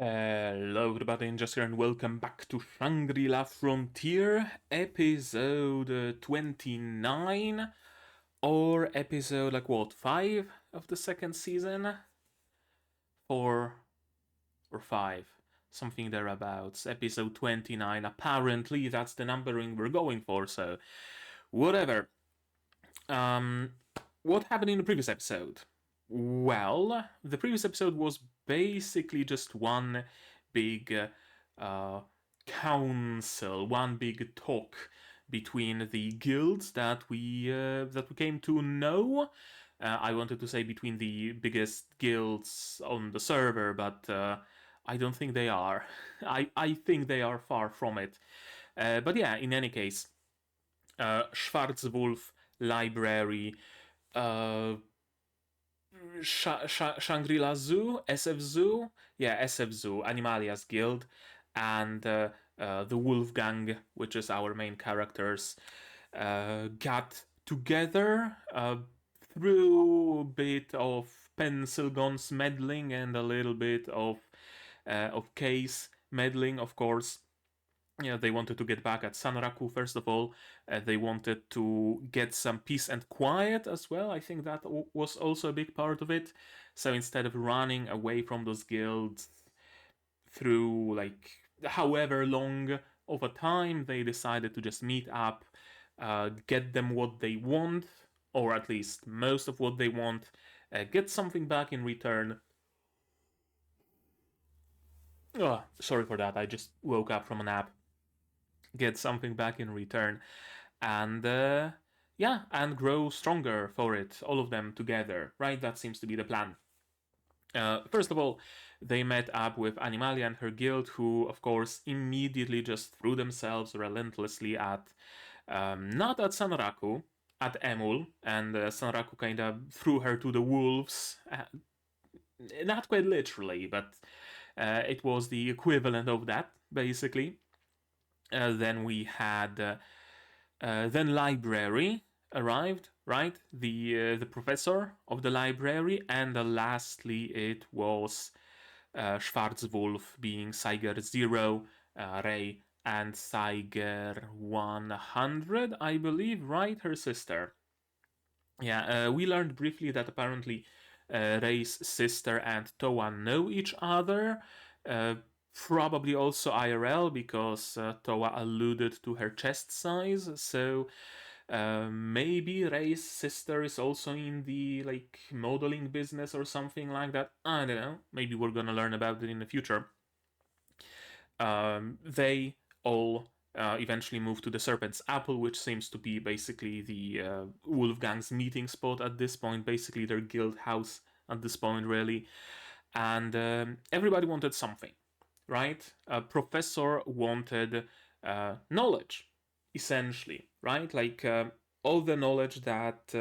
Hello everybody, and just here and welcome back to Shangri-La Frontier, episode 29, or episode, 5 of the second season? 4 or 5, something thereabouts, episode 29, apparently that's the numbering we're going for, so whatever. What happened in the previous episode? Well, the previous episode was basically just one big council, one big talk between the guilds that we came to know. I wanted to say between the biggest guilds on the server, but I don't think they are. I think they are far from it. But yeah, in any case, Schwarzwolf Library, Shangri-La Zoo, SF Zoo, yeah, SF Zoo, Animalia's Guild, and the Wolfgang, which is our main characters, got together through a bit of pencil guns meddling and a little bit of case meddling, of course. Yeah, they wanted to get back at Sanraku, first of all. They wanted to get some peace and quiet as well. I think that was also a big part of it. So instead of running away from those guilds through, however long of a time, they decided to just meet up, get them what they want, or at least most of what they want, get something back in return. Oh, sorry for that, I just woke up from a nap. Get something back in return, and and grow stronger for it, all of them together, right? That seems to be the plan. First of all, they met up with Animalia and her guild, who, of course, immediately just threw themselves relentlessly at, not at Sanraku, at Emul, and Sanraku kind of threw her to the wolves. Not quite literally, but it was the equivalent of that, basically. Then we had then library arrived, right? The professor of the library, and lastly it was Schwarzwolf being Saiger 0, Ray, and Saiger 100, I believe, right? Her sister. Yeah, we learned briefly that apparently Ray's sister and Toa know each other. Probably also IRL, because Toa alluded to her chest size, so maybe Ray's sister is also in the modeling business or something like that. I don't know. Maybe we're gonna learn about it in the future. They all eventually moved to the Serpent's Apple, which seems to be basically the Wolfgang's meeting spot at this point, basically their guild house at this point, really. And everybody wanted something, right? A professor wanted knowledge, essentially, right? All the knowledge that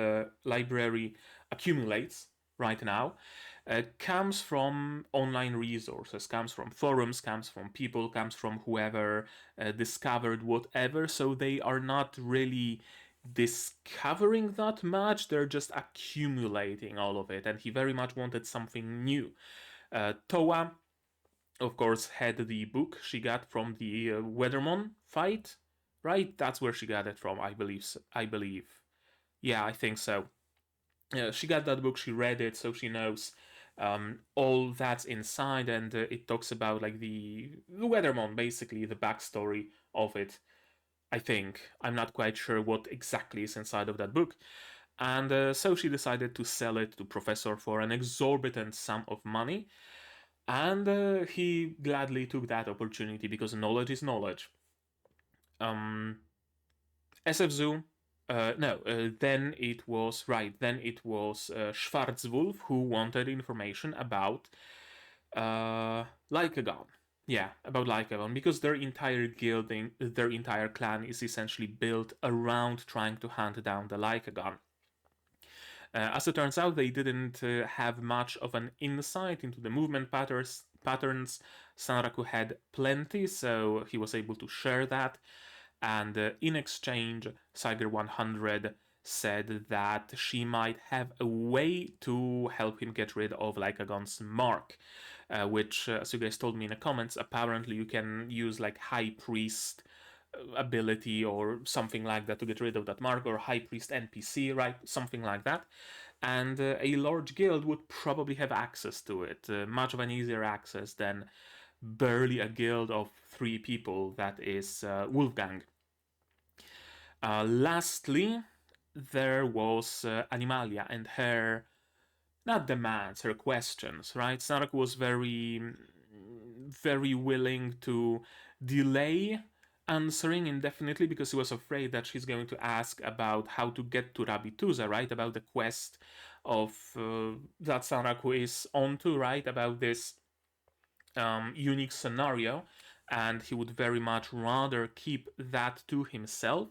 library accumulates right now comes from online resources, comes from forums, comes from people, comes from whoever discovered whatever, so they are not really discovering that much, they're just accumulating all of it, and he very much wanted something new. Toa, of course, had the book she got from the Weathermon fight, right? That's where she got it from, I believe. Yeah, I think so. She got that book, she read it, so she knows all that's inside, and it talks about the Weathermon, basically the backstory of it. I think. I'm not quite sure what exactly is inside of that book. And so she decided to sell it to Professor for an exorbitant sum of money. And he gladly took that opportunity because knowledge is knowledge. SF Zoo. Then it was Schwarzwolf who wanted information about Lycagon. Yeah, about Lycagon, because their entire guilding, their entire clan is essentially built around trying to hunt down the Lycagon. As it turns out, they didn't have much of an insight into the movement patterns. Sanraku had plenty, so he was able to share that. And in exchange, Saiger 100 said that she might have a way to help him get rid of Lycagon's mark. which, as you guys told me in the comments, apparently you can use like High Priest ability or something like that to get rid of that mark, or High Priest NPC, right? Something like that. And a large guild would probably have access to it, much of an easier access than barely a guild of 3 people that is Wolfgang. Lastly, there was Animalia and her, not demands, her questions, right? Sanraku was very willing to delay answering indefinitely because he was afraid that she's going to ask about how to get to Rabituza, right? About the quest of that Sanraku is onto, right? About this unique scenario, and he would very much rather keep that to himself.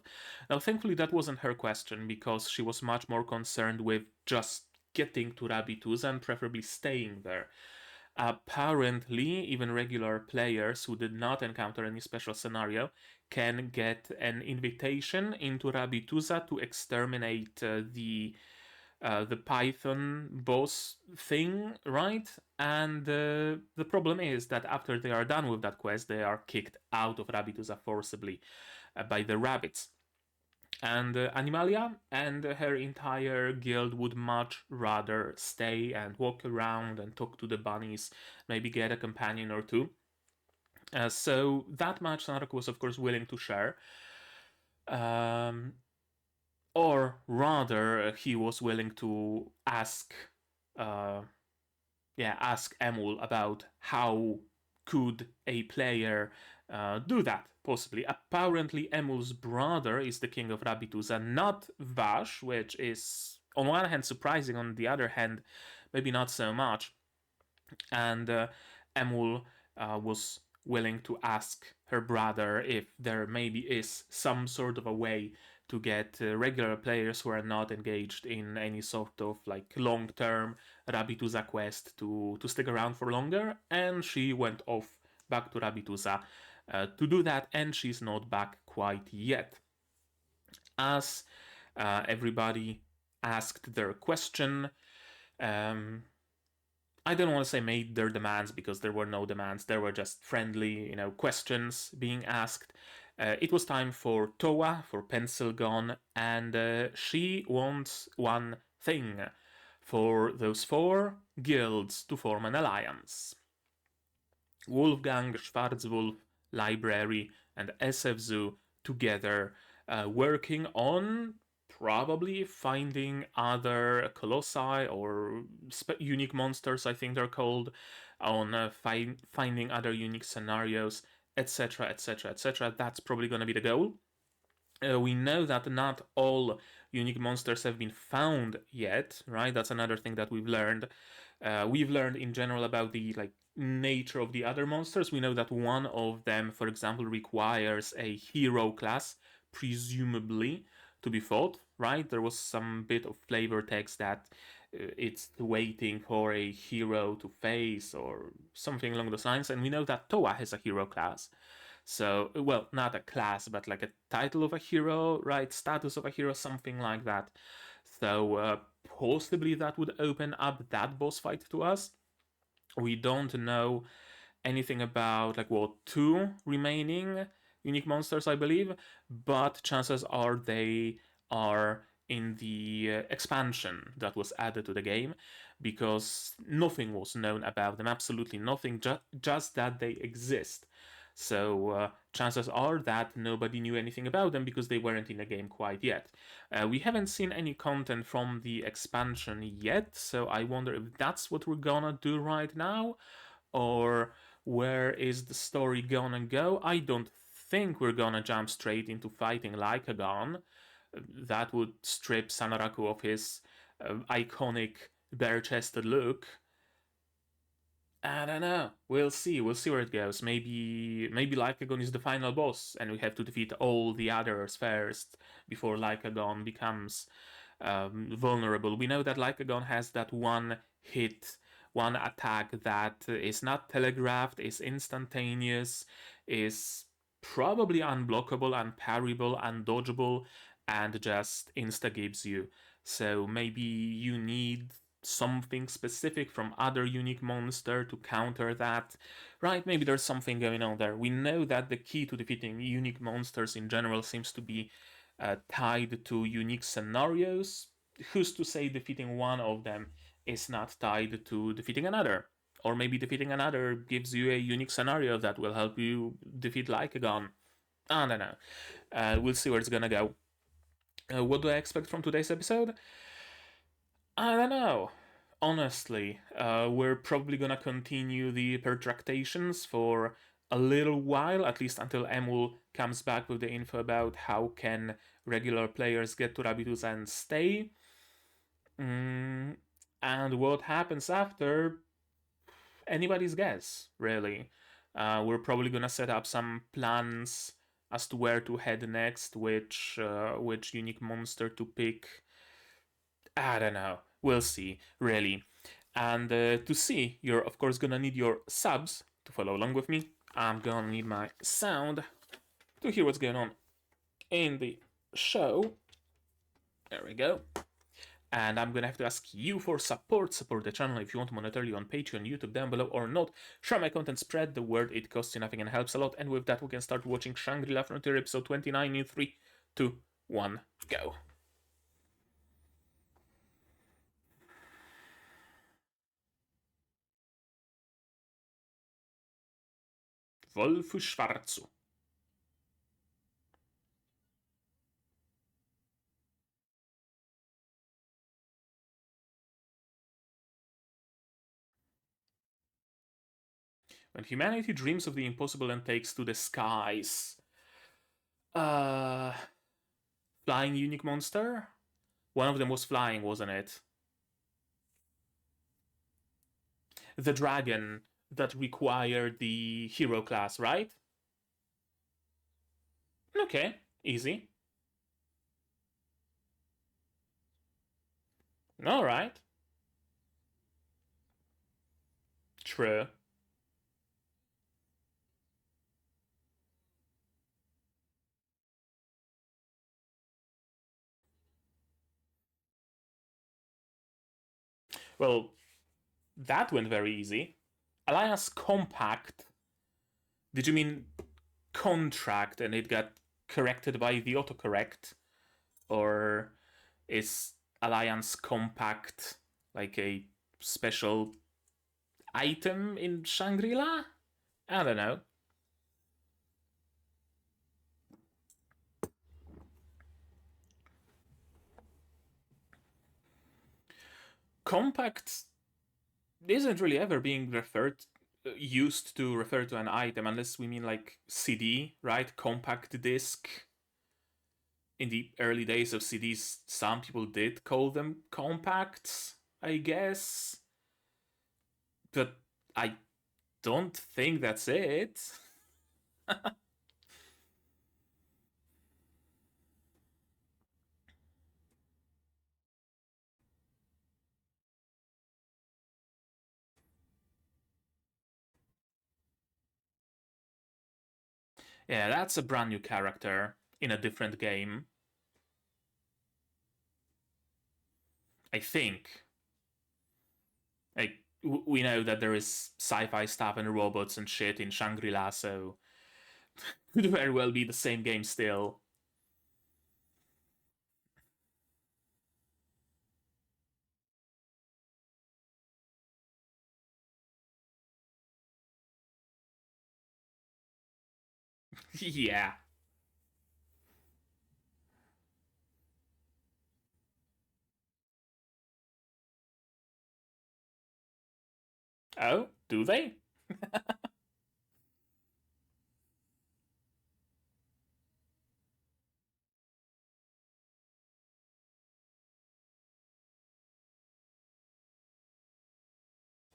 Now, thankfully, that wasn't her question because she was much more concerned with just getting to Rabituza and preferably staying there. Apparently, even regular players who did not encounter any special scenario can get an invitation into Rabituza to exterminate the Python boss thing, right? And the problem is that after they are done with that quest, they are kicked out of Rabituza forcibly by the rabbits. And Animalia and her entire guild would much rather stay and walk around and talk to the bunnies, maybe get a companion or two. So that much Sanraku was, of course, willing to share. Or rather, he was willing to ask Emul about how could a player do that, possibly. Apparently, Emul's brother is the king of Rabituza, not Vash, which is, on one hand, surprising, on the other hand, maybe not so much. And Emul was willing to ask her brother if there maybe is some sort of a way to get regular players who are not engaged in any sort of like long-term Rabituza quest to stick around for longer, and she went off back to Rabituza to do that, and she's not back quite yet. As everybody asked their question, I don't want to say made their demands because there were no demands, there were just friendly, questions being asked. It was time for Towa, for Pencilgon, and she wants one thing: for those 4 guilds to form an alliance. Wolfgang, Schwarzwolf, Library, and SF Zoo together, working on probably finding other colossi or unique monsters, I think they're called, on finding other unique scenarios, etc., etc., etc. That's probably going to be the goal. We know that not all unique monsters have been found yet, right? That's another thing that we've learned. We've learned in general about the nature of the other monsters. We know that one of them, for example, requires a hero class, presumably, to be fought, right? There was some bit of flavor text that it's waiting for a hero to face or something along those lines, and we know that Towa has a hero class. So, well, not a class, but like a title of a hero, right? Status of a hero, something like that. So, possibly that would open up that boss fight to us. We don't know anything about, 2 remaining unique monsters, I believe, but chances are they are in the expansion that was added to the game, because nothing was known about them, absolutely nothing, just that they exist. So chances are that nobody knew anything about them because they weren't in the game quite yet. We haven't seen any content from the expansion yet, so I wonder if that's what we're gonna do right now, or where is the story gonna go? I don't think we're gonna jump straight into fighting Lycagon. That would strip Sanraku of his iconic bare-chested look. I don't know. We'll see. We'll see where it goes. Maybe Lycagon is the final boss, and we have to defeat all the others first before Lycagon becomes vulnerable. We know that Lycagon has that one attack that is not telegraphed, is instantaneous, is probably unblockable, unparryable, undodgeable, and just insta-gives you. So maybe you need something specific from other unique monster to counter that, right? Maybe there's something going on there. We know that the key to defeating unique monsters in general seems to be tied to unique scenarios. Who's to say defeating one of them is not tied to defeating another? Or maybe defeating another gives you a unique scenario that will help you defeat Lycagon. I don't know. We'll see where it's gonna go. What do I expect from today's episode? I don't know. Honestly, we're probably gonna continue the pertractations for a little while, at least until Emul comes back with the info about how can regular players get to Rabitus and stay. And what happens after, anybody's guess, really. We're probably gonna set up some plans as to where to head next, which unique monster to pick. I don't know. We'll see, really. And to see, you're of course gonna need your subs to follow along with me. I'm gonna need my sound to hear what's going on in the show. There we go. And I'm gonna have to ask you for support. Support the channel if you want monetarily on Patreon, YouTube down below, or not. Share my content, spread the word, it costs you nothing and helps a lot. And with that, we can start watching Shangri-La Frontier episode 29 in 3, 2, 1, go. Wolfu Schwarzu. When humanity dreams of the impossible and takes to the skies. Flying unique monster? One of them was flying, wasn't it? The dragon that required the hero class, right? Okay, easy. Alright. True. Well, that went very easy. Alliance Compact. Did you mean contract and it got corrected by the autocorrect? Or is Alliance Compact like a special item in Shangri-La? I don't know. Compact isn't really ever being used to refer to an item unless we mean like CD, right? Compact disc. In the early days of CDs, some people did call them compacts, I guess. But I don't think that's it. Yeah, that's a brand new character in a different game. I think. Like, we know that there is sci-fi stuff and robots and shit in Shangri-La, so could very well be the same game still. Yeah. Oh, do they?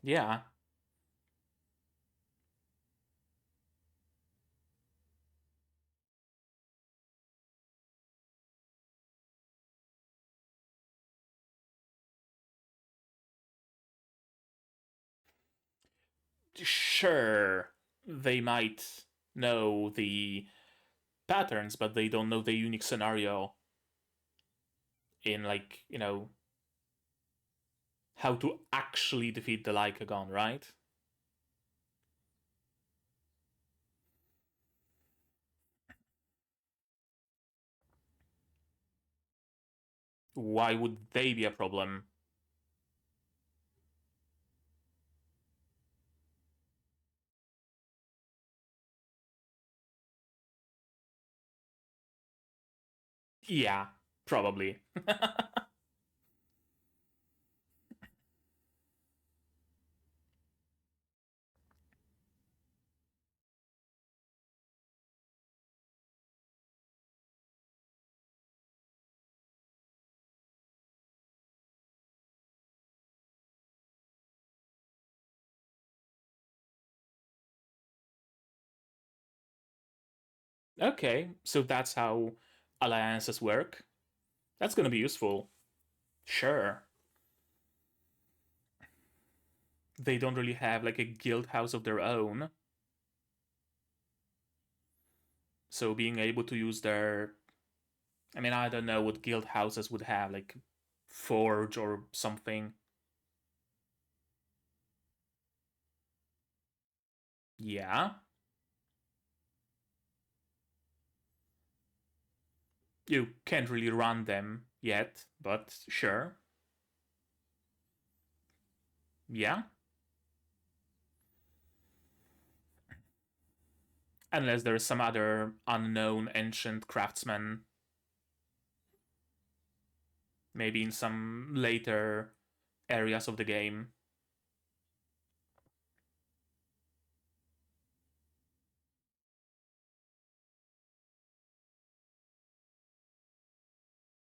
Yeah. Sure, they might know the patterns, but they don't know the unique scenario in, like, how to actually defeat the Lycagon, right? Why would they be a problem? Yeah, probably. Okay, so that's how alliances work. That's gonna be useful. Sure. They don't really have like a guild house of their own. So being able to use their, I mean, I don't know what guild houses would have, like Forge or something. Yeah. You can't really run them yet, but sure. Yeah. Unless there's some other unknown ancient craftsman, maybe in some later areas of the game.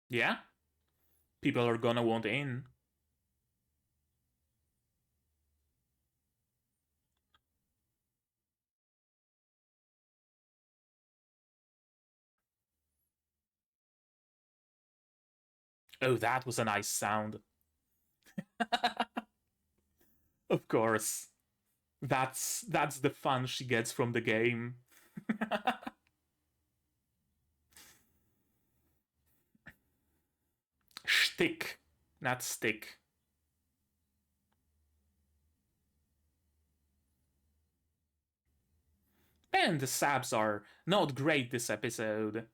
Yeah. People are gonna want in. Oh, that was a nice sound. Of course. That's the fun she gets from the game. Shtick, not stick. And the subs are not great this episode.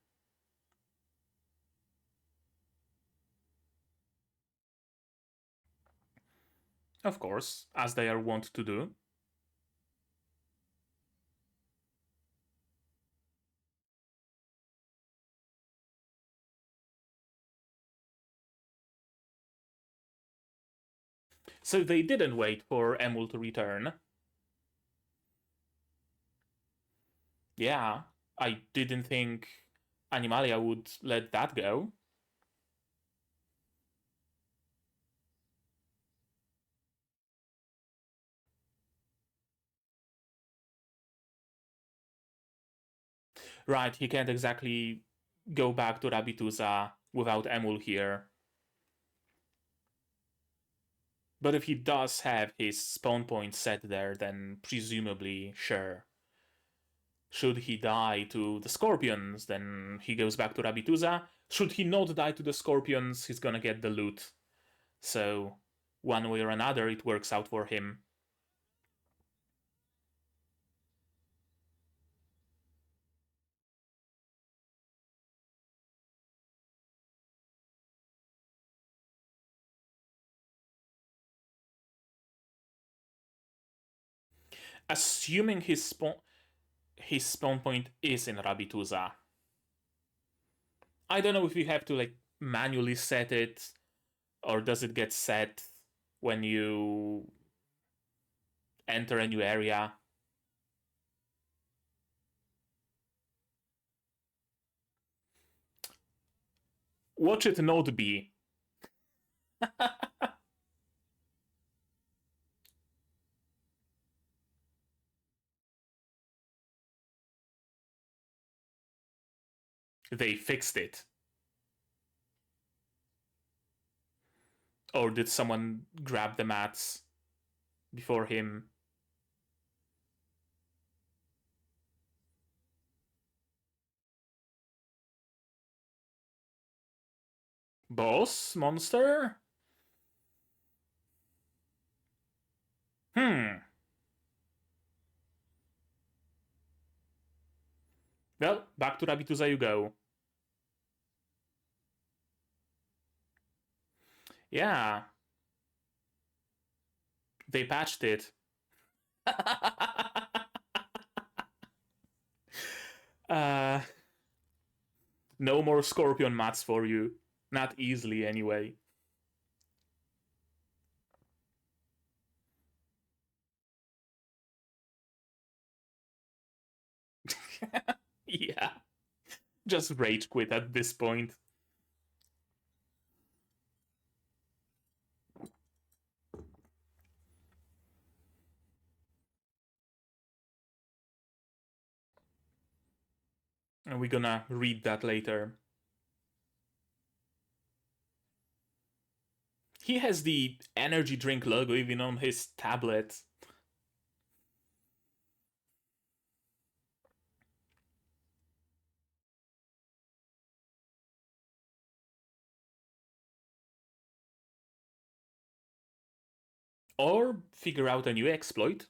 Of course, as they are wont to do. So they didn't wait for Emul to return. Yeah, I didn't think Animalia would let that go. Right, he can't exactly go back to Rabituza without Emul here. But if he does have his spawn point set there, then presumably, sure. Should he die to the Scorpions, then he goes back to Rabituza. Should he not die to the Scorpions, he's gonna get the loot. So, one way or another, it works out for him. Assuming his spawn point is in Rabituza. I don't know if you have to like manually set it, or does it get set when you enter a new area. Watch it not be. They fixed it. Or did someone grab the mats before him? Boss? Monster? Hmm. Well, back to Rabituza you go. Yeah, they patched it. uh, no more Scorpion mats for you. Not easily, anyway. Yeah, just rage quit at this point. And we're gonna read that later. He has the energy drink logo even on his tablet. Or figure out a new exploit.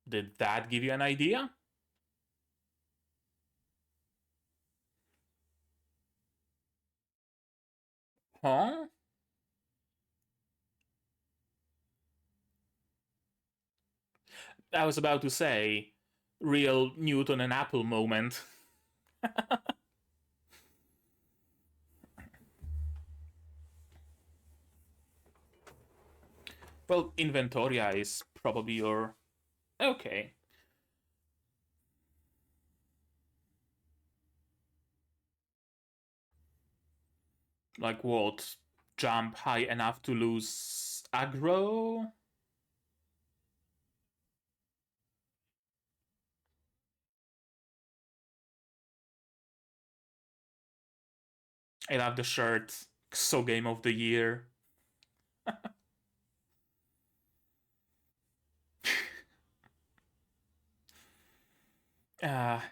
Did that give you an idea? Huh? I was about to say, real Newton and Apple moment. Well, Inventoria is probably your... Okay. Like what? Jump high enough to lose aggro? I love the shirt. So game of the year.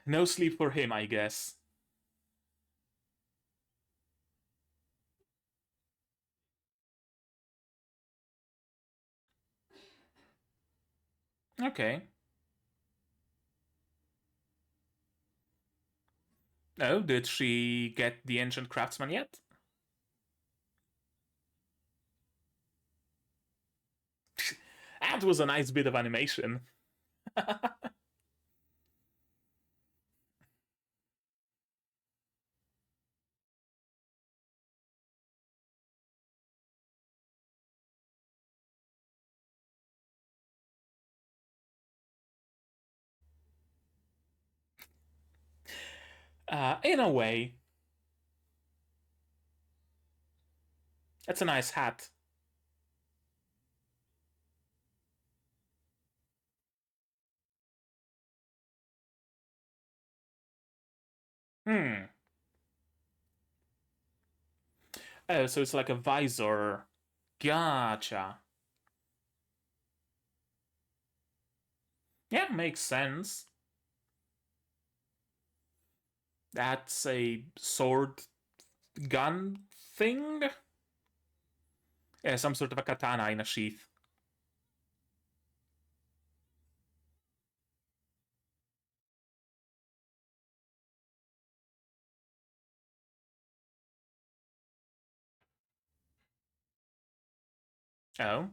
No sleep for him, I guess. Okay. Oh, did she get the Ancient Craftsman yet? That was a nice bit of animation. In a way, it's a nice hat. Hmm. Oh, so it's like a visor. Gotcha. Yeah, makes sense. That's a sword gun thing? Yeah, some sort of a katana in a sheath. Oh,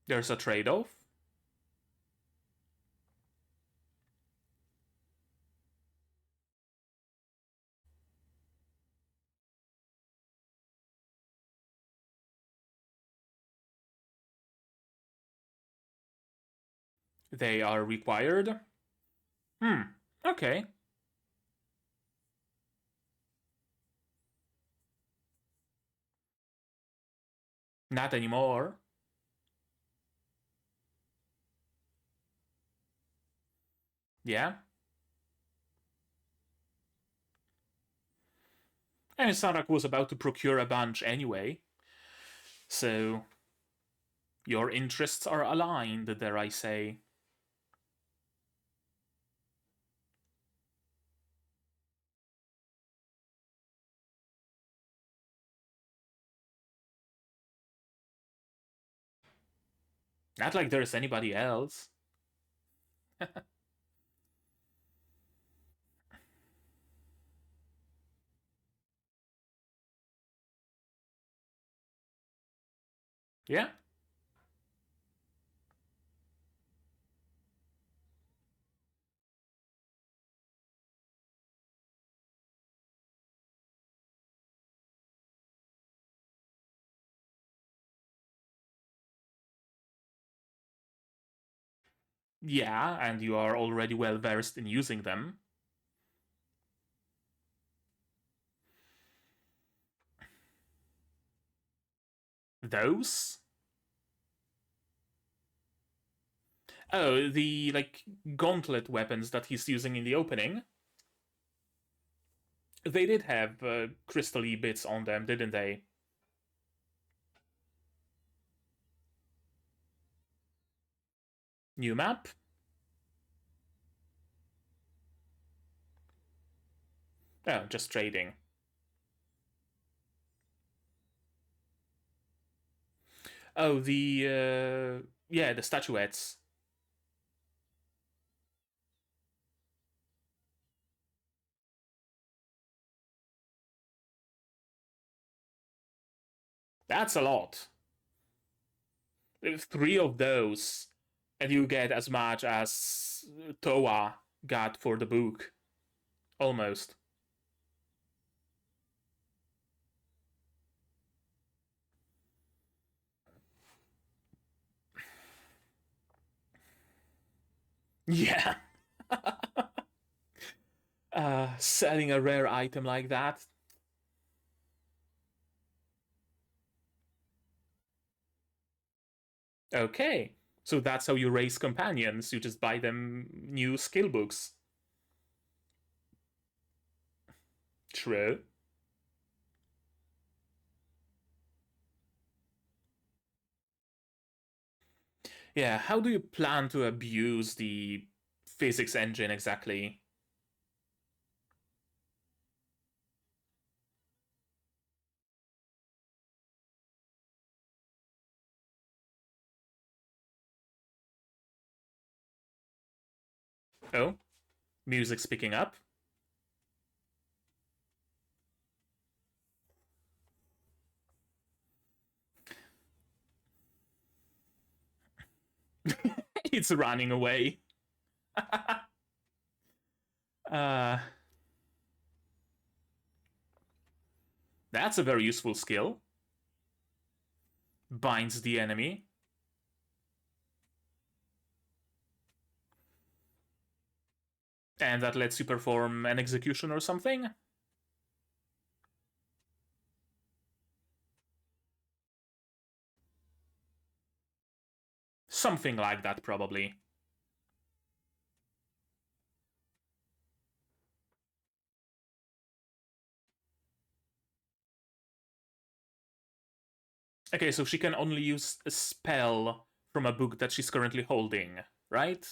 there's a trade off. They are required. Hmm, okay. Not anymore. Yeah. And Sarak was about to procure a bunch anyway. So, your interests are aligned, dare I say. Not like there's anybody else. Yeah. Yeah, and you are already well versed in using them. Those? Oh, the, like, gauntlet weapons that he's using in the opening. They did have crystal-y bits on them, didn't they? New map? Oh, just trading. Oh, yeah, the statuettes. That's a lot. Three of those, and you get as much as Toa got for the book. Almost. Yeah. Selling a rare item like that. Okay. So that's how you raise companions. You just buy them new skill books. True. Yeah, how do you plan to abuse the physics engine exactly? Oh, music's picking up. It's running away. uh, that's a very useful skill. Binds the enemy. And that lets you perform an execution or something? Something like that, probably. Okay, so she can only use a spell from a book that she's currently holding, right?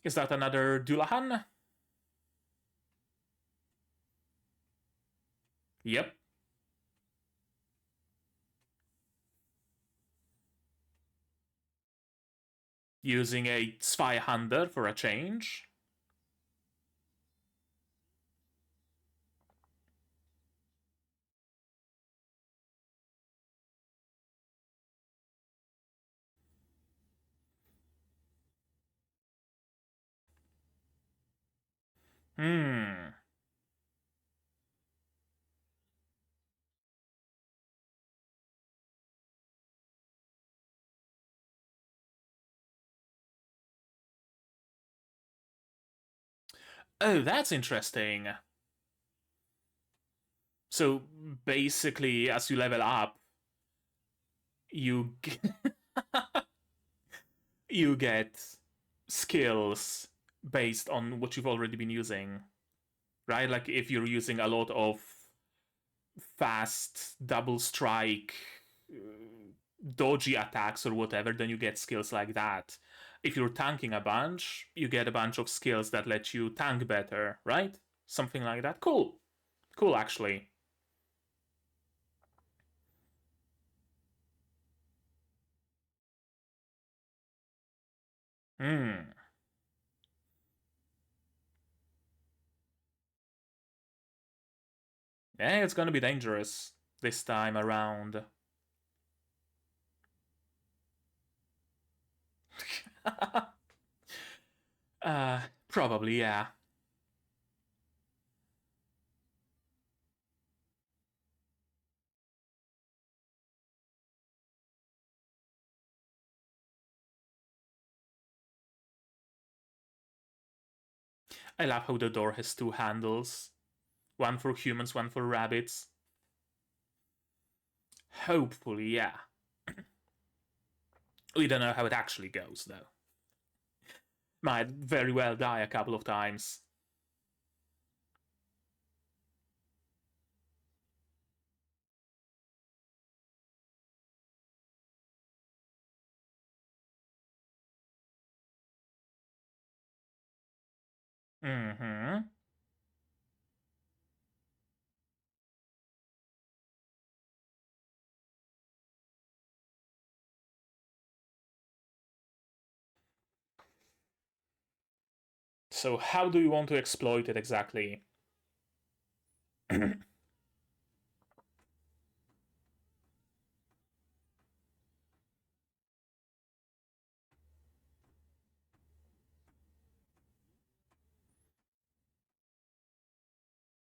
Is that another Dullahan? Yep. Using a Zweihander for a change. Hmm. Oh, that's interesting. So basically, as you level up, you you get skills based on what you've already been using, right? Like if you're using a lot of fast double strike, dodgy attacks or whatever, then you get skills like that. If you're tanking a bunch, you get a bunch of skills that let you tank better, right? Something like that. Cool. Cool, actually. Hmm. Yeah, it's gonna be dangerous this time around. Probably, yeah. I love how the door has two handles. One for humans, one for rabbits. Hopefully, yeah. We don't know how it actually goes, though. Might very well die a couple of times. Mm-hmm. So how do you want to exploit it exactly?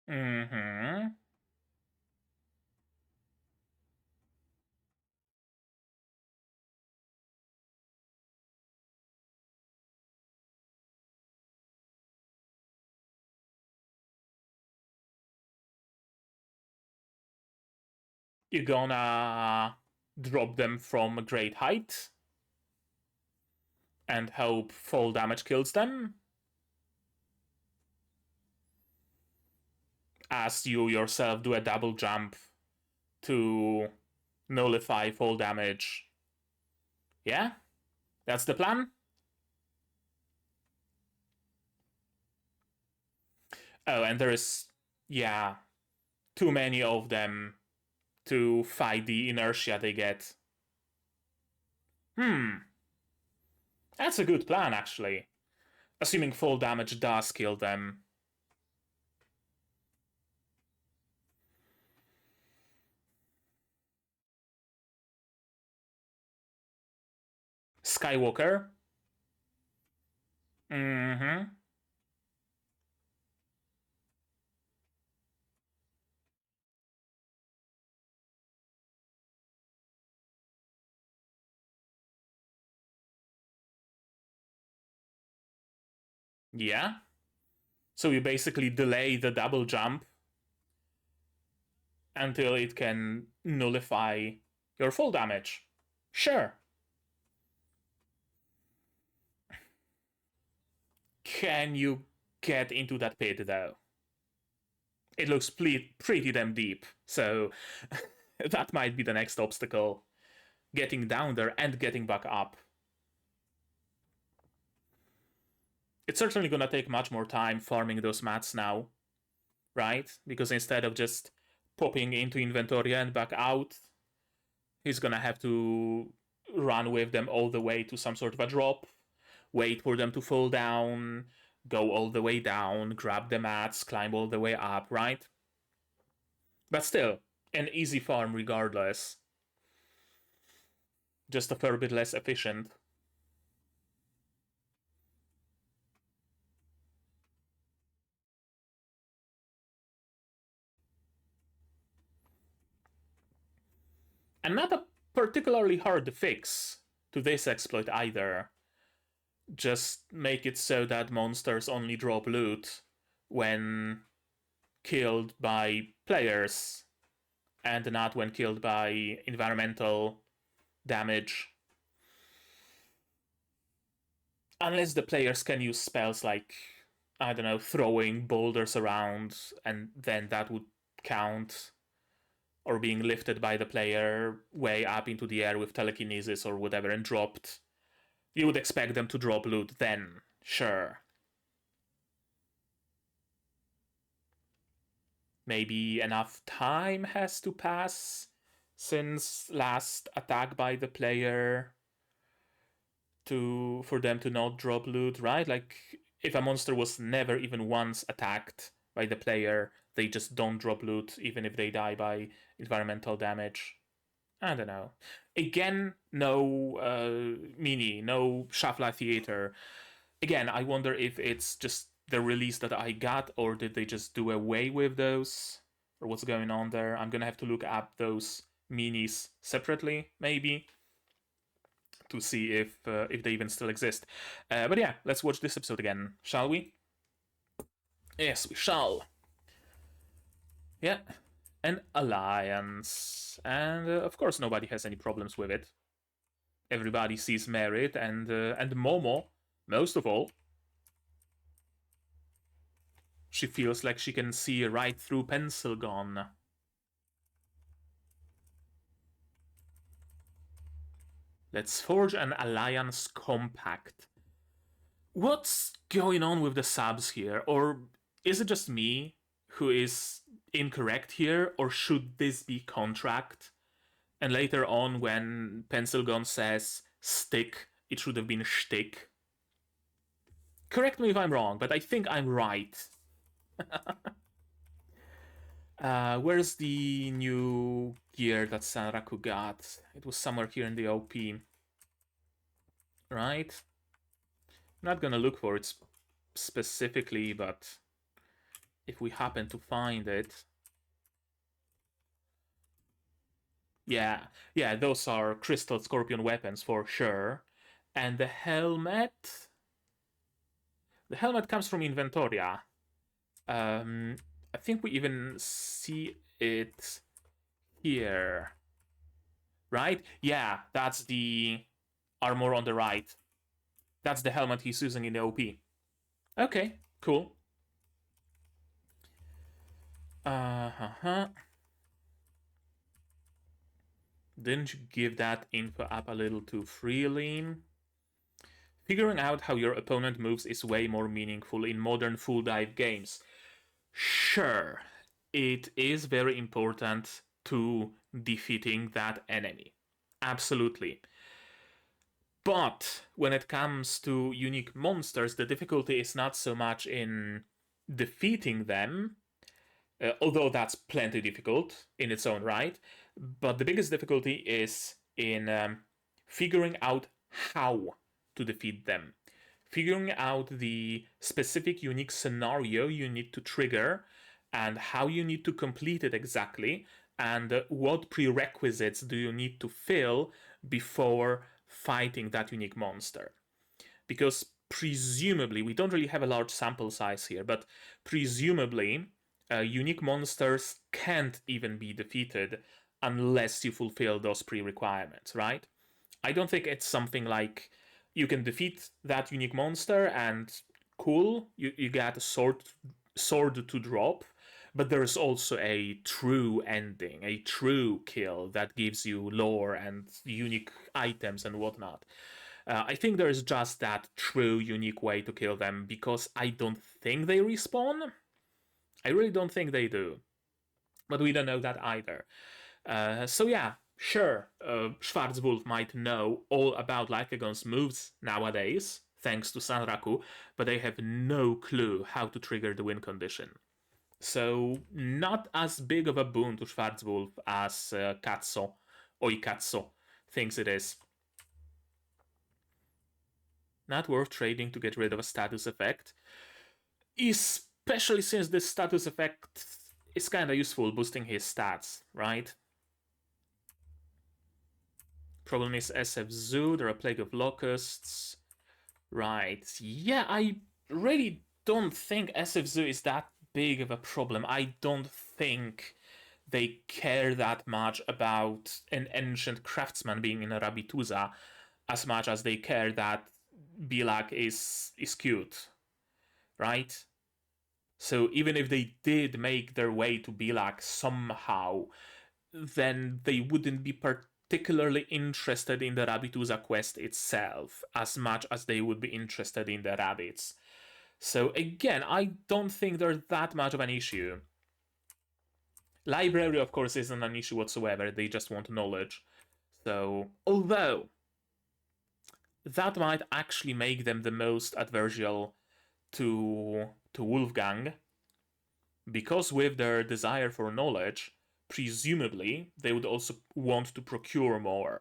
Mm-hmm. You're gonna drop them from a great height and hope fall damage kills them? As you yourself do a double jump to nullify fall damage. Yeah? That's the plan? Oh, and there is, yeah, too many of them to fight the inertia they get. Hmm, that's a good plan, actually. Assuming fall damage does kill them. Skywalker? Mm-hmm. Yeah. So you basically delay the double jump until it can nullify your fall damage. Sure. Can you get into that pit, though? It looks pretty damn deep, so that might be the next obstacle. Getting down there and getting back up. It's certainly gonna take much more time farming those mats now, right? Because instead of just popping into inventory and back out, he's gonna have to run with them all the way to some sort of a drop, wait for them to fall down, go all the way down, grab the mats, climb all the way up, right? But still, an easy farm regardless. Just a fair bit less efficient. And not a particularly hard fix to this exploit either. Just make it so that monsters only drop loot when killed by players and not when killed by environmental damage. Unless the players can use spells like, I don't know, throwing boulders around, and then that would count, or being lifted by the player way up into the air with telekinesis or whatever and dropped. You would expect them to drop loot then, sure. Maybe enough time has to pass since last attack by the player for them to not drop loot, right? Like, if a monster was never even once attacked by the player, they just don't drop loot, even if they die by environmental damage. I don't know. Again, no mini, no Shafla Theater. Again, I wonder if it's just the release that I got, or did they just do away with those, or what's going on there. I'm gonna have to look up those minis separately, maybe, to see if they even still exist. But yeah, let's watch this episode again, shall we? Yes, we shall. Yeah, an alliance, and of course nobody has any problems with it. Everybody sees merit, and Momo, most of all, she feels like she can see right through Pencilgon. Let's forge an alliance compact. What's going on with the subs here? Or is it just me who is incorrect here? Or should this be contract? And later on, when Pencilgon says stick, it should have been shtick. Correct me if I'm wrong, but I think I'm right. Where's the new gear that Sanraku got? It was somewhere here in the OP. Right? I'm not gonna look for it specifically, but if we happen to find it... Yeah, those are Crystal Scorpion weapons for sure. And the helmet... The helmet comes from Inventoria. I think we even see it here. Right? Yeah, that's the armor on the right. That's the helmet he's using in the OP. Okay, cool. Didn't you give that info up a little too freely? Figuring out how your opponent moves is way more meaningful in modern full dive games. Sure, it is very important to defeating that enemy. Absolutely. But when it comes to unique monsters, the difficulty is not so much in defeating them, although that's plenty difficult in its own right, but the biggest difficulty is in figuring out how to defeat them. Figuring out the specific unique scenario you need to trigger and how you need to complete it exactly, and what prerequisites do you need to fill before fighting that unique monster. Because presumably, we don't really have a large sample size here, but presumably unique monsters can't even be defeated unless you fulfill those pre-requirements, right? I don't think it's something like you can defeat that unique monster and cool, you get a sword to drop, but there's also a true ending, a true kill that gives you lore and unique items and whatnot. I think there's just that true, unique way to kill them, because I don't think they respawn. I really don't think they do. But we don't know that either. So yeah, sure, Schwarzwolf might know all about Lycagon's moves nowadays, thanks to Sanraku, but they have no clue how to trigger the win condition. So not as big of a boon to Schwarzwolf as Oikatso thinks it is. Not worth trading to get rid of a status effect, especially since this status effect is kinda useful, boosting his stats, right? Problem is SF Zoo, there are a plague of locusts. Right, yeah, I really don't think SF Zoo is that big of a problem. I don't think they care that much about an ancient craftsman being in a Rabituza as much as they care that Bilak is cute, right? So even if they did make their way to Bilak somehow, then they wouldn't be particularly interested in the Rabituza quest itself as much as they would be interested in the rabbits. So again, I don't think there's that much of an issue. Library, of course, isn't an issue whatsoever. They just want knowledge. So, although that might actually make them the most adversarial to Wolfgang, because with their desire for knowledge, presumably they would also want to procure more,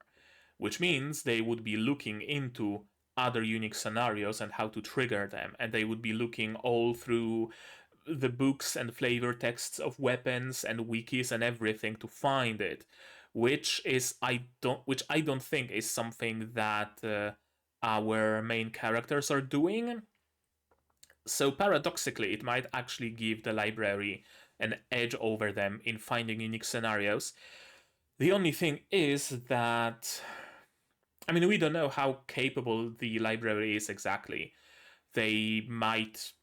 which means they would be looking into other unique scenarios and how to trigger them, and they would be looking all through the books and flavor texts of weapons and wikis and everything to find it, which I don't think is something that our main characters are doing. So paradoxically, it might actually give the library an edge over them in finding unique scenarios. The only thing is that, I mean, we don't know how capable the library is exactly. They might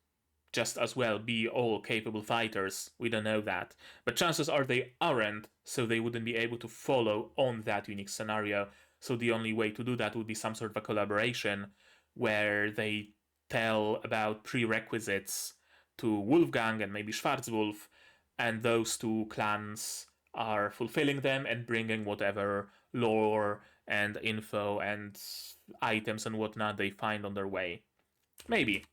just as well be all capable fighters. We don't know that. But chances are they aren't, so they wouldn't be able to follow on that unique scenario. So the only way to do that would be some sort of a collaboration where they tell about prerequisites to Wolfgang and maybe Schwarzwolf, and those two clans are fulfilling them and bringing whatever lore and info and items and whatnot they find on their way. Maybe.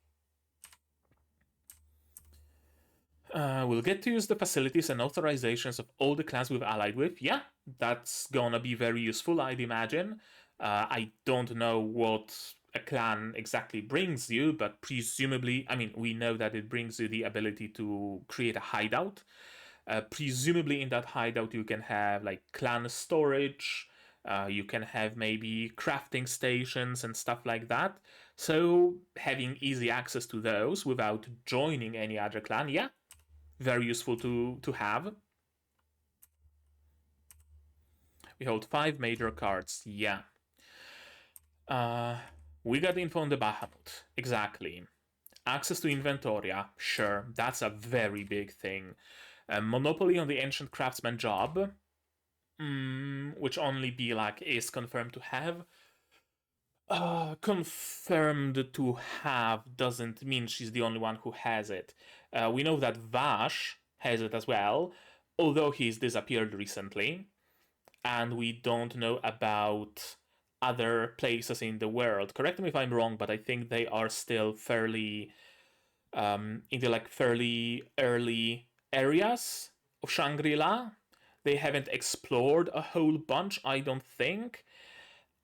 We'll get to use the facilities and authorizations of all the clans we've allied with. Yeah, that's gonna be very useful, I'd imagine. I don't know what a clan exactly brings you, but presumably, I mean, we know that it brings you the ability to create a hideout. Presumably in that hideout you can have like clan storage, you can have maybe crafting stations and stuff like that. So having easy access to those without joining any other clan, yeah, very useful to have. We hold 5 major cards, yeah. We got info on the Bahamut, exactly. Access to Inventoria, sure, that's a very big thing. Monopoly on the Ancient Craftsman job, which only Belak is confirmed to have. Confirmed to have doesn't mean she's the only one who has it. We know that Vash has it as well, although he's disappeared recently, and we don't know about other places in the world. Correct me if I'm wrong, but I think they are still fairly in the like fairly early areas of Shangri-La. They haven't explored a whole bunch, I don't think.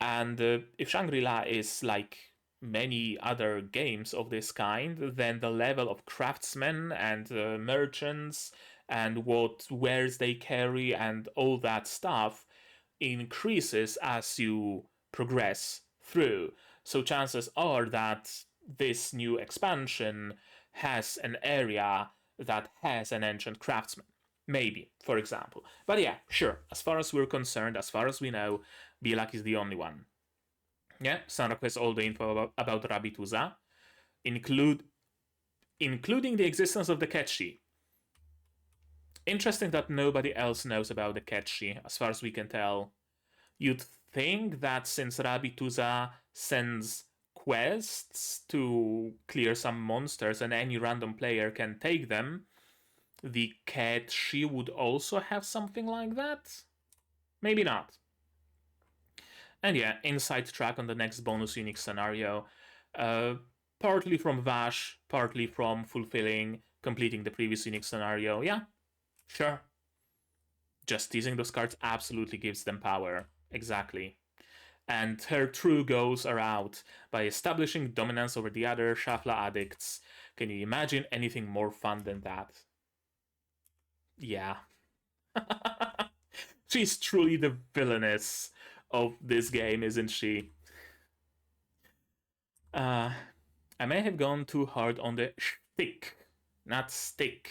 And if Shangri-La is like many other games of this kind, then the level of craftsmen and merchants and what wares they carry and all that stuff increases as you progress through. So chances are that this new expansion has an area that has an ancient craftsman. Maybe, for example. But yeah, sure, as far as we're concerned, as far as we know, Bilak is the only one. Yeah, Sanrak has all the info about Rabituza, including the existence of the Ketchi. Interesting that nobody else knows about the Ketchi, as far as we can tell. You'd think that since Rabituza sends quests to clear some monsters and any random player can take them, the Ketchi would also have something like that? Maybe not. And yeah, inside track on the next bonus unique scenario. Partly from Vash, partly from completing the previous unique scenario. Yeah, sure. Just teasing those cards absolutely gives them power. Exactly. And her true goals are out by establishing dominance over the other Shafla addicts. Can you imagine anything more fun than that? Yeah. She's truly the villainess of this game, isn't she? I may have gone too hard on the shtick, not stick.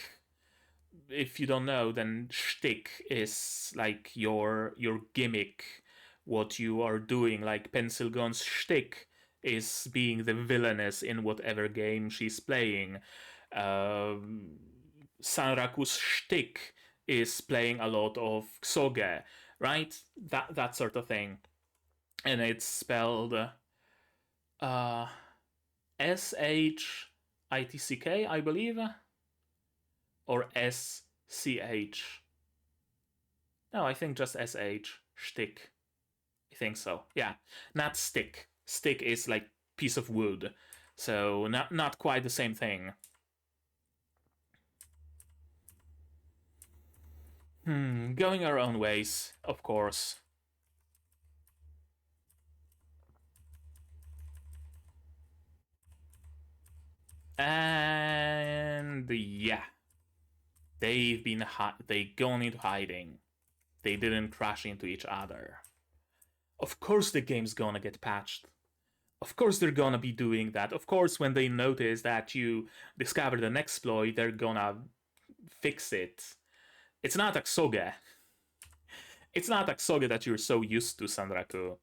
If you don't know, then shtick is like your gimmick, what you are doing. Like Pencil Gun's shtick is being the villainess in whatever game she's playing. Sanraku's shtick is playing a lot of Ksoge, right? That sort of thing. And it's spelled SHITCK, I believe, or SCH. No, I think just SH, shtick. I think so. Yeah, not stick. Stick is like piece of wood, so not quite the same thing. Going our own ways, of course. And yeah, they gone into hiding. They didn't crash into each other. Of course the game's gonna get patched. Of course they're gonna be doing that. Of course when they notice that you discovered an exploit, they're gonna fix it. It's not Aksoge. It's not Aksoge that you're so used to, Sanraku.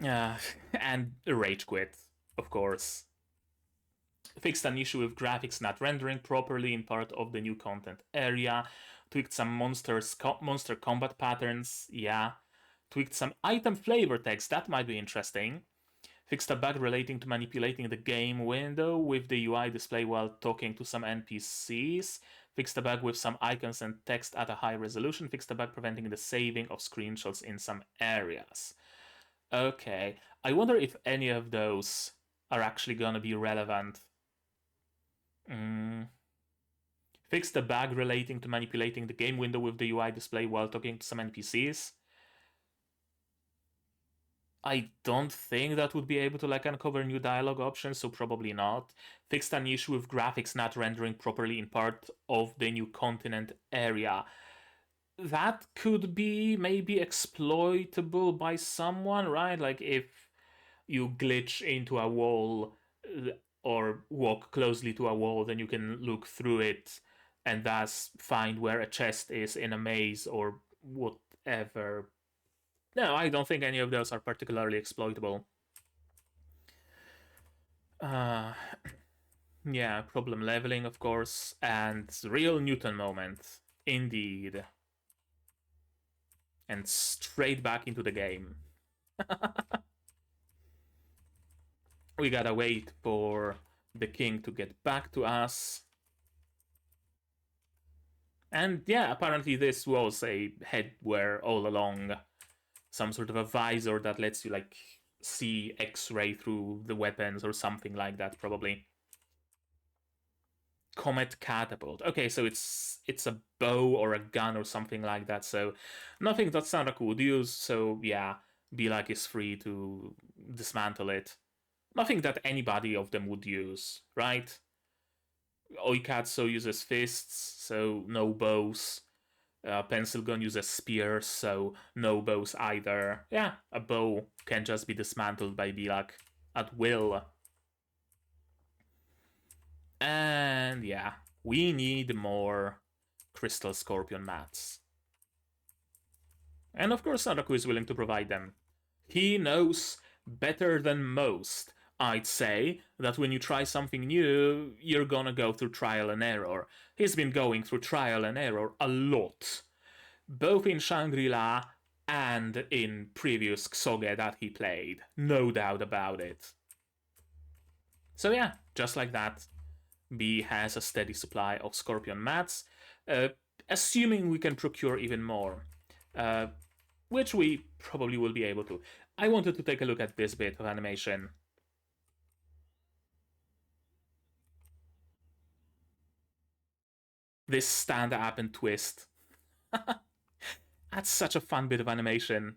And rage quit, of course. Fixed an issue with graphics not rendering properly in part of the new content area. Tweaked some monster combat patterns, yeah. Tweaked some item flavor text, that might be interesting. Fixed a bug relating to manipulating the game window with the UI display while talking to some NPCs. Fixed a bug with some icons and text at a high resolution. Fixed a bug preventing the saving of screenshots in some areas. Okay, I wonder if any of those are actually gonna be relevant. Fixed the bug relating to manipulating the game window with the UI display while talking to some NPCs. I don't think that would be able to like uncover new dialogue options, so probably not. Fixed an issue with graphics not rendering properly in part of the new continent area. That could be maybe exploitable by someone, right? Like if you glitch into a wall or walk closely to a wall, then you can look through it and thus find where a chest is in a maze or whatever. No, I don't think any of those are particularly exploitable. Yeah, problem leveling, of course, and real Newton moment, indeed. And straight back into the game. We gotta wait for the king to get back to us. And yeah, apparently this was a headwear all along. Some sort of a visor that lets you like see X-ray through the weapons or something like that, probably. Comet catapult. Okay, so it's a bow or a gun or something like that. So nothing that Sanraku would use. So yeah, Bilak is free to dismantle it. Nothing that anybody of them would use, right? Oikatsu uses fists, so no bows. Pencil gun uses spears, so no bows either. Yeah, a bow can just be dismantled by Bilak at will. And yeah, we need more Crystal Scorpion mats. And of course Sanraku is willing to provide them. He knows better than most, I'd say, that when you try something new, you're gonna go through trial and error. He's been going through trial and error a lot, both in Shangri-La and in previous Ksoge that he played, no doubt about it. So yeah, just like that, B has a steady supply of Scorpion mats, assuming we can procure even more, which we probably will be able to. I wanted to take a look at this bit of animation. This stand up and twist. That's such a fun bit of animation.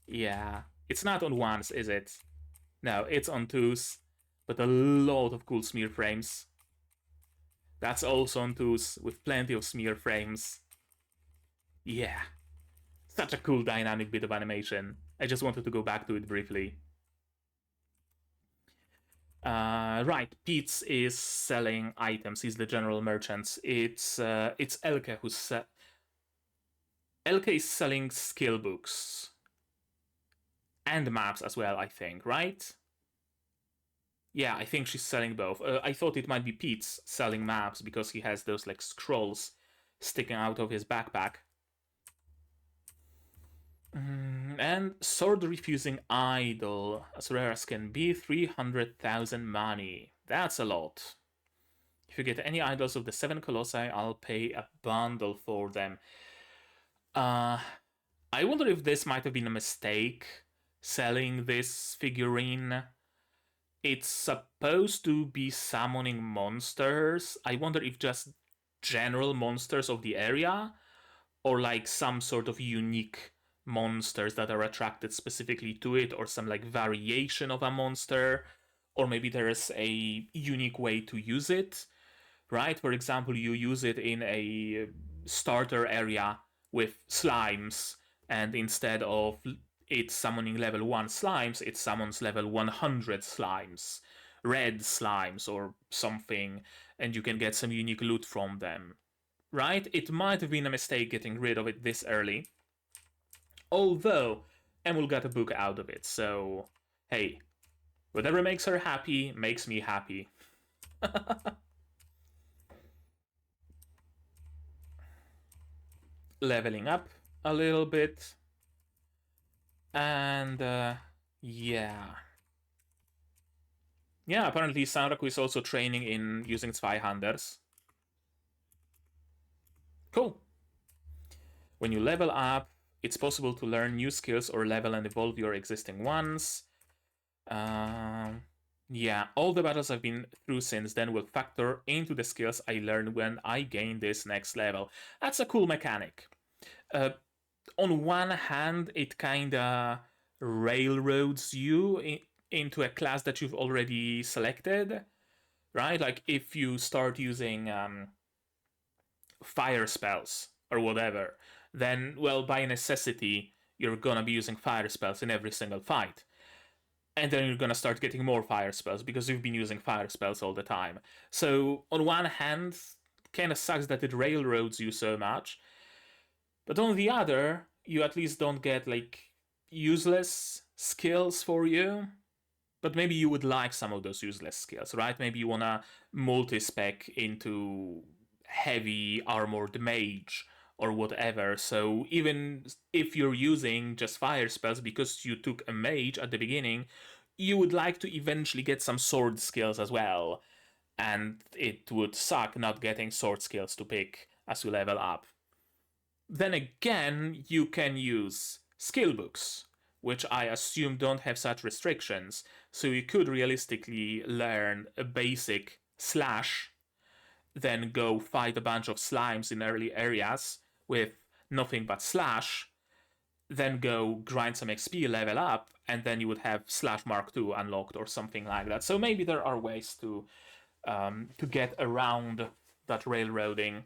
Yeah, it's not on ones, is it? No, it's on twos, but a lot of cool smear frames. That's also on twos, with plenty of smear frames. Yeah, such a cool dynamic bit of animation. I just wanted to go back to it briefly. Right, Pete's is selling items. He's the general merchant. It's Elke who's Elke is selling skill books and maps as well, I think, right? Yeah, I think she's selling both. I thought it might be Pete's selling maps because he has those like scrolls sticking out of his backpack. And sword refusing idol, as rare as can be, 300,000 money. That's a lot. If you get any idols of the 7 colossi, I'll pay a bundle for them. I wonder if this might have been a mistake, selling this figurine. It's supposed to be summoning monsters. I wonder if just general monsters of the area, or like some sort of unique monsters that are attracted specifically to it, or some like variation of a monster, or maybe there is a unique way to use it, right? For example, you use it in a starter area with slimes, and instead of it summoning level 1 slimes, it summons level 100 slimes, red slimes or something, and you can get some unique loot from them, right? It might have been a mistake getting rid of it this early, although Emil got a book out of it, so hey, whatever makes her happy makes me happy. Leveling up a little bit. And yeah. Yeah, apparently Sanraku is also training in using Zweihanders. Cool. When you level up, it's possible to learn new skills or level and evolve your existing ones. Yeah, all the battles I've been through since then will factor into the skills I learn when I gain this next level. That's a cool mechanic. On one hand, it kinda railroads you into a class that you've already selected, right? Like if you start using fire spells or whatever, then, well, by necessity, you're gonna be using fire spells in every single fight. And then you're gonna start getting more fire spells because you've been using fire spells all the time. So, on one hand, kinda sucks that it railroads you so much. But on the other, you at least don't get, like, useless skills for you. But maybe you would like some of those useless skills, right? Maybe you wanna multi-spec into heavy armored mage or whatever. So even if you're using just fire spells because you took a mage at the beginning, you would like to eventually get some sword skills as well. And it would suck not getting sword skills to pick as you level up. Then again, you can use skill books, which I assume don't have such restrictions, so you could realistically learn a basic slash, then go fight a bunch of slimes in early areas with nothing but slash, then go grind some XP, level up, and then you would have slash Mark II unlocked or something like that. So maybe there are ways to get around that railroading.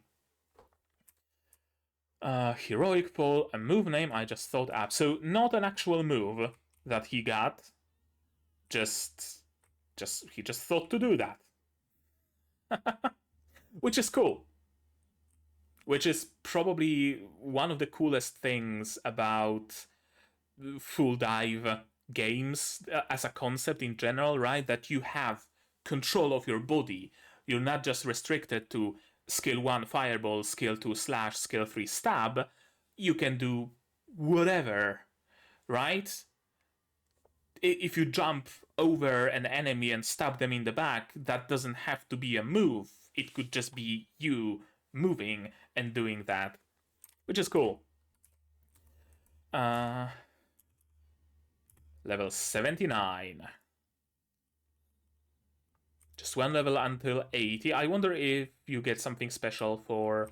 Heroic Pole, a move name I just thought up. So not an actual move that he got. He just thought to do that. Which is cool. Which is probably one of the coolest things about full dive games as a concept in general, right? That you have control of your body. You're not just restricted to skill 1 fireball, skill 2 slash, skill 3 stab. You can do whatever, right? If you jump over an enemy and stab them in the back, that doesn't have to be a move. It could just be you moving and doing that, which is cool. Level 79. Just one level until 80. I wonder if you get something special for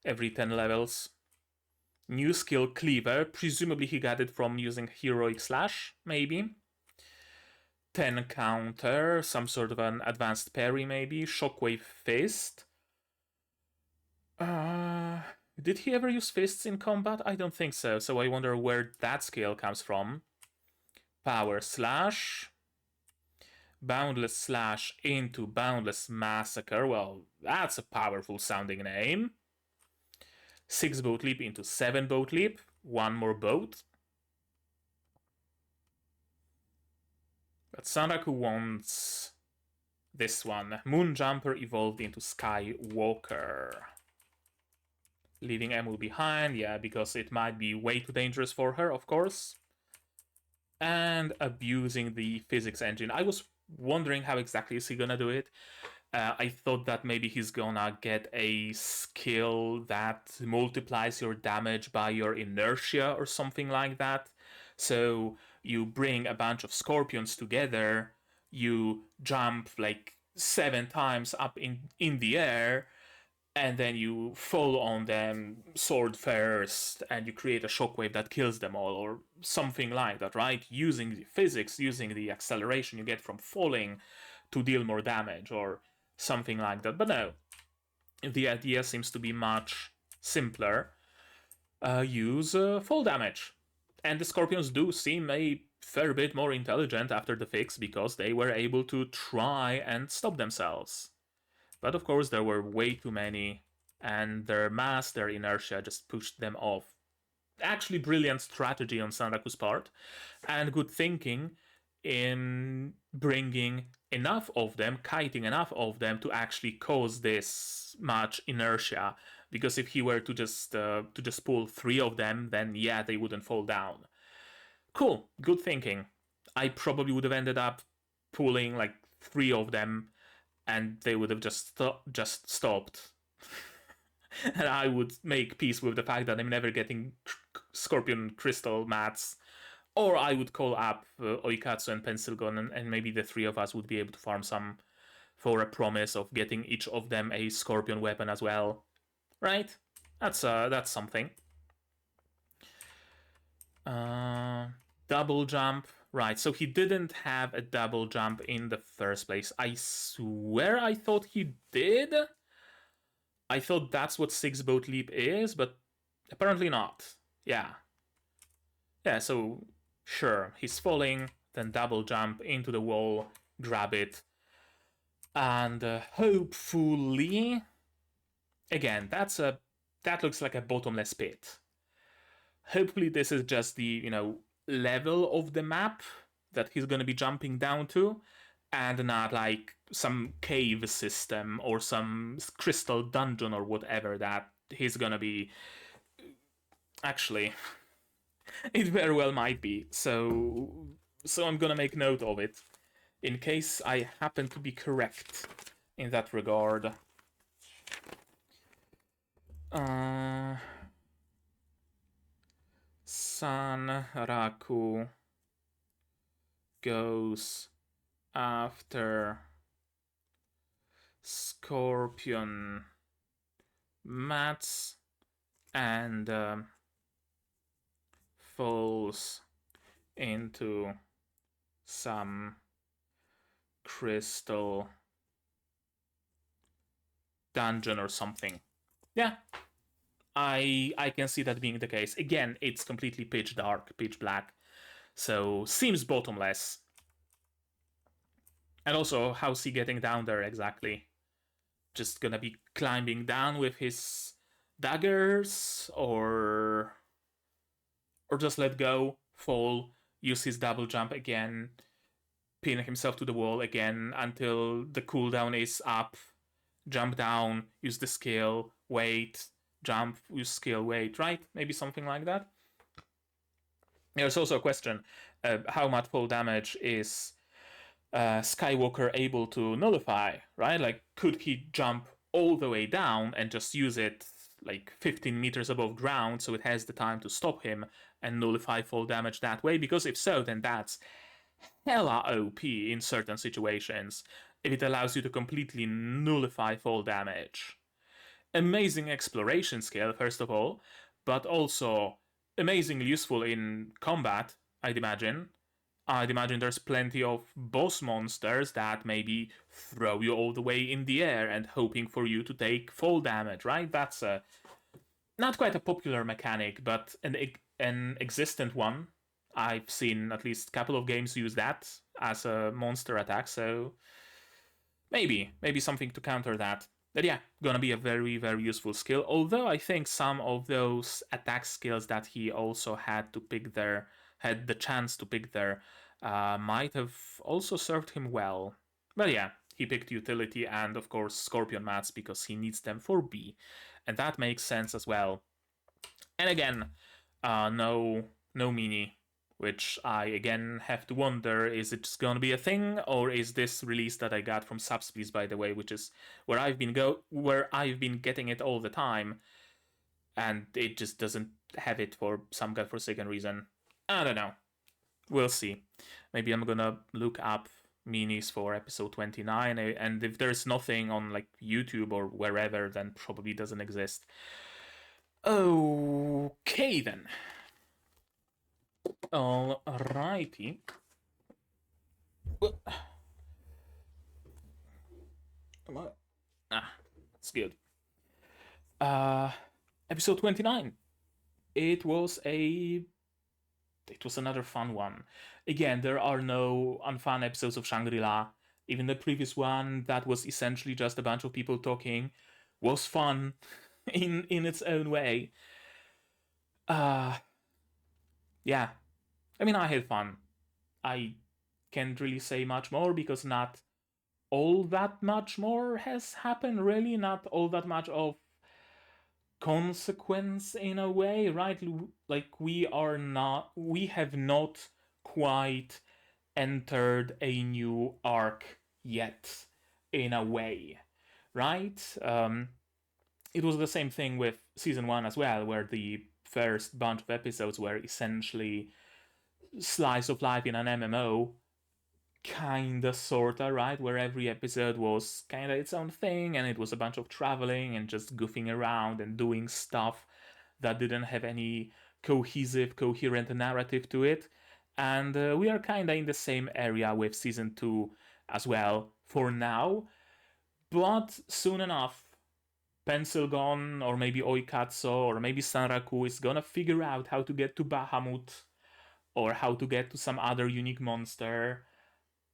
every 10 levels. New skill Cleaver. Presumably he got it from using Heroic Slash, maybe. 10 counter, some sort of an advanced parry maybe. Shockwave Fist. Did he ever use fists in combat? I don't think so, so I wonder where that skill comes from. Power Slash. Boundless Slash into Boundless Massacre. Well, that's a powerful sounding name. 6 boat leap into 7 boat leap. 1 more boat. But Sanraku wants this one. Moonjumper evolved into Skywalker. Leaving Emil behind, yeah, because it might be way too dangerous for her, of course. And abusing the physics engine. I was wondering how exactly is he gonna do it. I thought that maybe he's gonna get a skill that multiplies your damage by your inertia or something like that. So you bring a bunch of scorpions together, you jump like 7 times up in the air, and then you fall on them sword first, and you create a shockwave that kills them all, or something like that, right? Using the physics, using the acceleration you get from falling to deal more damage, or something like that. But no, the idea seems to be much simpler. Use fall damage. And the scorpions do seem a fair bit more intelligent after the fix, because they were able to try and stop themselves. But of course, there were way too many, and their mass, their inertia just pushed them off. Actually, brilliant strategy on Sanraku's part, and good thinking in bringing enough of them, kiting enough of them to actually cause this much inertia. Because if he were to just pull 3 of them, then yeah, they wouldn't fall down. Cool, good thinking. I probably would have ended up pulling like 3 of them, and they would have just stopped. And I would make peace with the fact that I'm never getting Scorpion Crystal mats. Or I would call up Oikatsu and Pencilgon, and maybe the 3 of us would be able to farm some for a promise of getting each of them a Scorpion weapon as well. Right? That's something. Double jump. Right, so he didn't have a double jump in the first place. I swear I thought he did. I thought that's what 6-boat leap is, but apparently not. Yeah. Yeah, so sure, he's falling, then double jump into the wall, grab it, and hopefully, again, that looks like a bottomless pit. Hopefully this is just the, level of the map that he's gonna be jumping down to, and not like some cave system or some crystal dungeon or whatever that he's gonna be. Actually, it very well might be. So I'm gonna make note of it in case I happen to be correct in that regard. Sanraku goes after Scorpion mats and falls into some crystal dungeon or something. Yeah, I can see that being the case. Again, it's completely pitch dark, pitch black, so seems bottomless. And also, how's he getting down there exactly? Just gonna be climbing down with his daggers, or just let go, fall, use his double jump again, pin himself to the wall again until the cooldown is up, jump down, use the skill, wait, jump, use skill, wait, right? Maybe something like that. There's also a question, how much fall damage is Skywalker able to nullify, right? Like, could he jump all the way down and just use it like 15 meters above ground so it has the time to stop him and nullify fall damage that way? Because if so, then that's hella OP in certain situations, if it allows you to completely nullify fall damage. Amazing exploration skill, first of all, but also amazingly useful in combat, I'd imagine. I'd imagine there's plenty of boss monsters that maybe throw you all the way in the air and hoping for you to take fall damage, right? That's not quite a popular mechanic, but an existent one. I've seen at least a couple of games use that as a monster attack, so maybe something to counter that. But yeah, gonna be a very, very useful skill, although I think some of those attack skills that he also had the chance to pick there, might have also served him well. But yeah, he picked utility and of course Scorpion mats because he needs them for B, and that makes sense as well. And again, no meanie which I again have to wonder, is it just gonna be a thing, or is this release that I got from Subspace, by the way, which is where I've been getting it all the time, and it just doesn't have it for some godforsaken reason. I don't know. We'll see. Maybe I'm gonna look up minis for episode 29, and if there's nothing on like YouTube or wherever, then probably doesn't exist. Okay then. Alrighty. It's good. Episode 29. It was another fun one. Again, there are no unfun episodes of Shangri-La. Even the previous one, that was essentially just a bunch of people talking, was fun in its own way. Yeah. I mean, I had fun. I can't really say much more because not all that much more has happened, really. Not all that much of consequence in a way, right? Like we have not quite entered a new arc yet, in a way, right? It was the same thing with season 1 as well, where the first bunch of episodes were essentially slice of life in an MMO, kinda sorta, right? Where every episode was kinda its own thing, and it was a bunch of traveling and just goofing around and doing stuff that didn't have any coherent narrative to it. And we are kinda in the same area with season 2 as well for now. But soon enough, Pencilgon or maybe Oikatsu or maybe Sanraku is gonna figure out how to get to Bahamut or how to get to some other unique monster,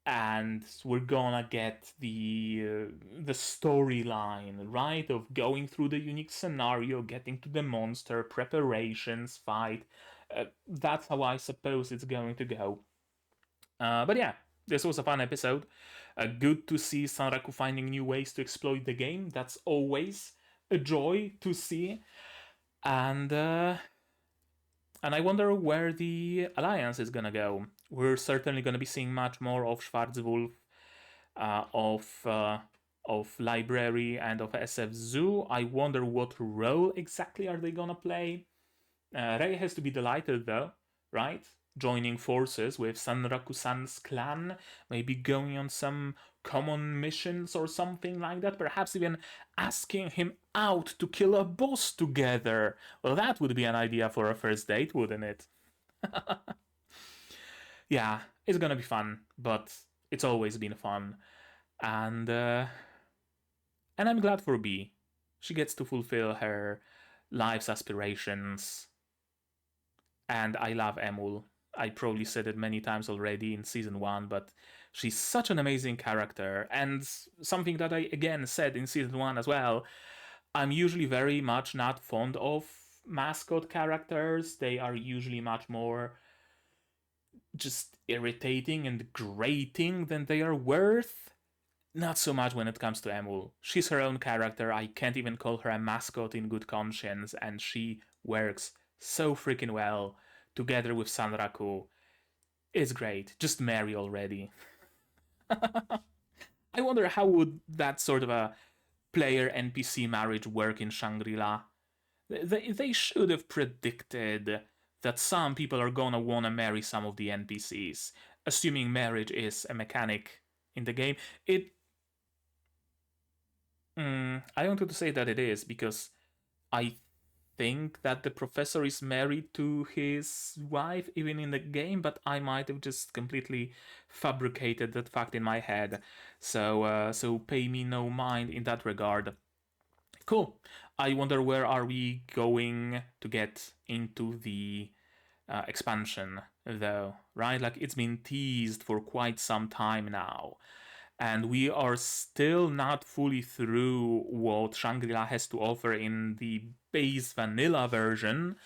and we're gonna get the storyline, right, of going through the unique scenario, getting to the monster, preparations, fight. That's how I suppose it's going to go. But yeah, this was a fun episode. Good to see Sanraku finding new ways to exploit the game. That's always a joy to see. And I wonder where the Alliance is gonna go. We're certainly gonna be seeing much more of Schwarzwolf, of Library, and of SF Zoo. I wonder what role exactly are they gonna play. Rei has to be delighted though, right? Joining forces with Sanraku-san's clan, maybe going on some common missions or something like that, perhaps even asking him out to kill a boss together. Well, that would be an idea for a first date, wouldn't it? Yeah, it's gonna be fun, but it's always been fun. And I'm glad for Bee. She gets to fulfill her life's aspirations. And I love Emul. I probably said it many times already in season 1, but she's such an amazing character. And something that I again said in season 1 as well, I'm usually very much not fond of mascot characters. They are usually much more just irritating and grating than they are worth. Not so much when it comes to Emul. She's her own character. I can't even call her a mascot in good conscience, and she works so freaking well together with Sanraku. It's great. Just marry already. I wonder how would that sort of a player NPC marriage work in Shangri-La. They should have predicted that some people are gonna wanna marry some of the NPCs, assuming marriage is a mechanic in the game. I wanted to say that it is, because I think that the professor is married to his wife even in the game, but I might have just completely fabricated that fact in my head. So pay me no mind in that regard. Cool. I wonder where are we going to get into the expansion, though, right? Like, it's been teased for quite some time now, and we are still not fully through what Shangri-La has to offer in the base vanilla version.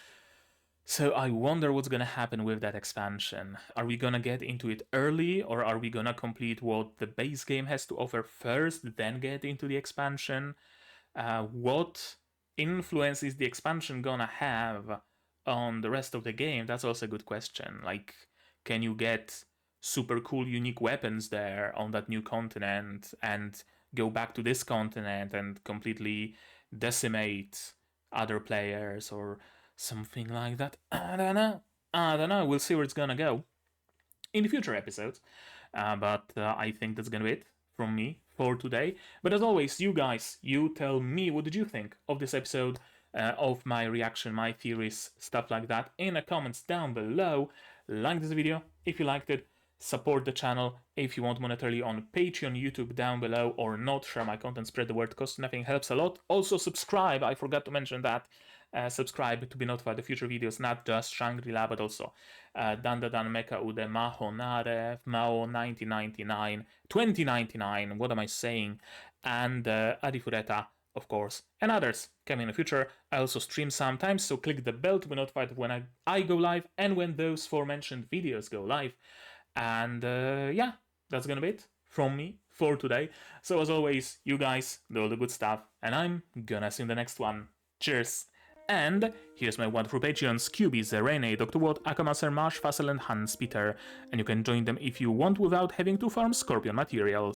So I wonder what's gonna happen with that expansion. Are we gonna get into it early, or are we gonna complete what the base game has to offer first, then get into the expansion? What influence is the expansion gonna have on the rest of the game, that's also a good question. Like, can you get super cool, unique weapons there on that new continent and go back to this continent and completely decimate other players or something like that? I don't know. I don't know. We'll see where it's gonna go in the future episodes. But I think that's gonna be it from me for today. But as always, you guys, you tell me, what did you think of this episode, of my reaction, my theories, stuff like that, in the comments down below. Like this video if you liked it. Support the channel if you want monetarily on Patreon, YouTube down below, or not. Share my content, spread the word, costs nothing, helps a lot. Also subscribe, I forgot to mention that. Subscribe to be notified of future videos, not just Shangri-La, but also Dandadan Mecha Ude Maho Narev, Mao 1999, 2099, what am I saying? And Adifureta, of course, and others coming in the future. I also stream sometimes, so click the bell to be notified when I go live and when those aforementioned videos go live. And yeah, that's gonna be it from me for today. So as always, you guys do all the good stuff, and I'm gonna see you in the next one. Cheers! And here's my wonderful Patreons: QB, Zerene, Dr. Watt, Akamaser, Marsh, Fassel, and Hans Peter. And you can join them if you want without having to farm Scorpion materials.